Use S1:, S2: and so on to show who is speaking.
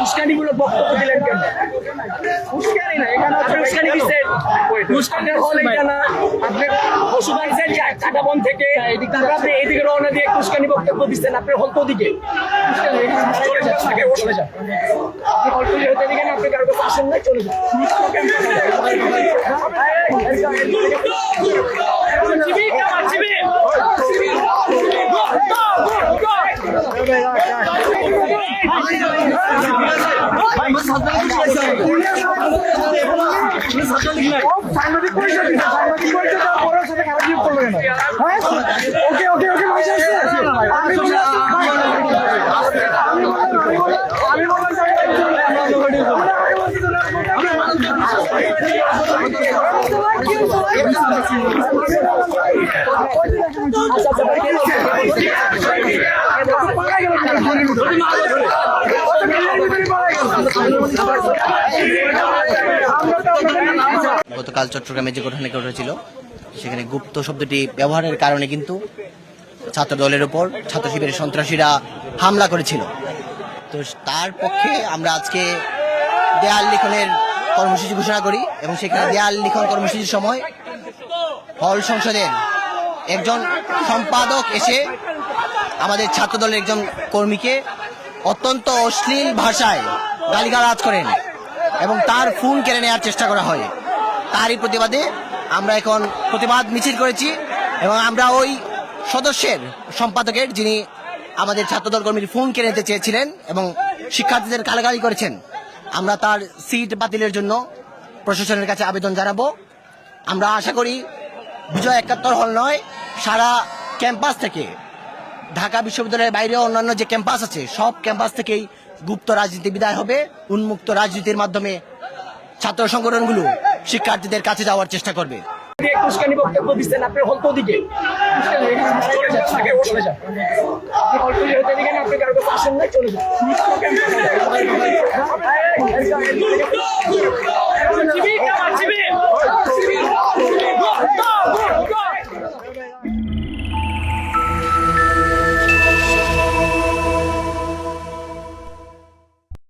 S1: উস্কানিগুলো বক্তব্য দিলেন কেন? উস্কানি না, এখানে উস্কানি দিচ্ছেন, উস্কানির হল এটা না। আপনি ওষুধ আনছেন কাটাবন থেকে, আপনি এইদিকে রওনা দিয়ে উস্কানি বক্তব্য দিচ্ছেন, আপনি হল তো দিকে চলে যান। আপনি হল তো যেহেতু দিকে আপনি কারো কাছে আসেন না, চলে যান। সাংবাদিক পরিচয় দিচ্ছে, সাংবাদিক পরিচয় দেওয়ার পরেও সাথে খারাপ জিনিস করবে না। হ্যাঁ, ওকে ওকে ওকে পয়সা আছে। আমি বললাম
S2: গতকাল চট্টগ্রামে যে ঘটনাটি ঘটেছিল সেখানে গুপ্ত শব্দটি ব্যবহারের কারণে কিন্তু ছাত্র দলের উপর ছাত্র শিবিরের সন্ত্রাসীরা হামলা করেছিল। তো তার পক্ষে আমরা আজকে দেয়াল লিখনের কর্মসূচি ঘোষণা করি এবং সেখানে দেয়াল লিখন কর্মসূচির সময় হল সংসদের একজন সম্পাদক এসে আমাদের ছাত্র দলের একজন কর্মীকে অত্যন্ত অশ্লীল ভাষায় গালিগালাজ করেন এবং তার ফোন কেড়ে নেওয়ার চেষ্টা করা হয়। তারই প্রতিবাদে আমরা এখন প্রতিবাদ মিছিল করেছি এবং আমরা ওই সদস্যের সম্পাদকের, যিনি আমাদের ছাত্রদল কর্মীর ফোন কেড়ে নিতে চেয়েছিলেন এবং শিক্ষার্থীদের গালাগালি করেছেন, আমরা তার সিট বাতিলের জন্য প্রশাসনের কাছে আবেদন জানাবো। আমরা আশা করি বিজয় 71 হল নয়, সারা ক্যাম্পাস থেকে, ঢাকা বিশ্ববিদ্যালয়ের বাইরে অন্যান্য যে ক্যাম্পাস আছে সব ক্যাম্পাস থেকেই গুপ্ত রাজনীতি বিদায় হবে। উন্মুক্ত রাজনীতির মাধ্যমে ছাত্র সংগঠনগুলো শিক্ষার্থীদের কাছে যাওয়ার চেষ্টা করবে।
S1: উস্কানি বক্তব্য দিচ্ছেন, আপনি হল তো দিকে চলে যান। আপনি হল তো যেহেতু দিকে আপনি কারো কাছে আসেন না, চলে যান।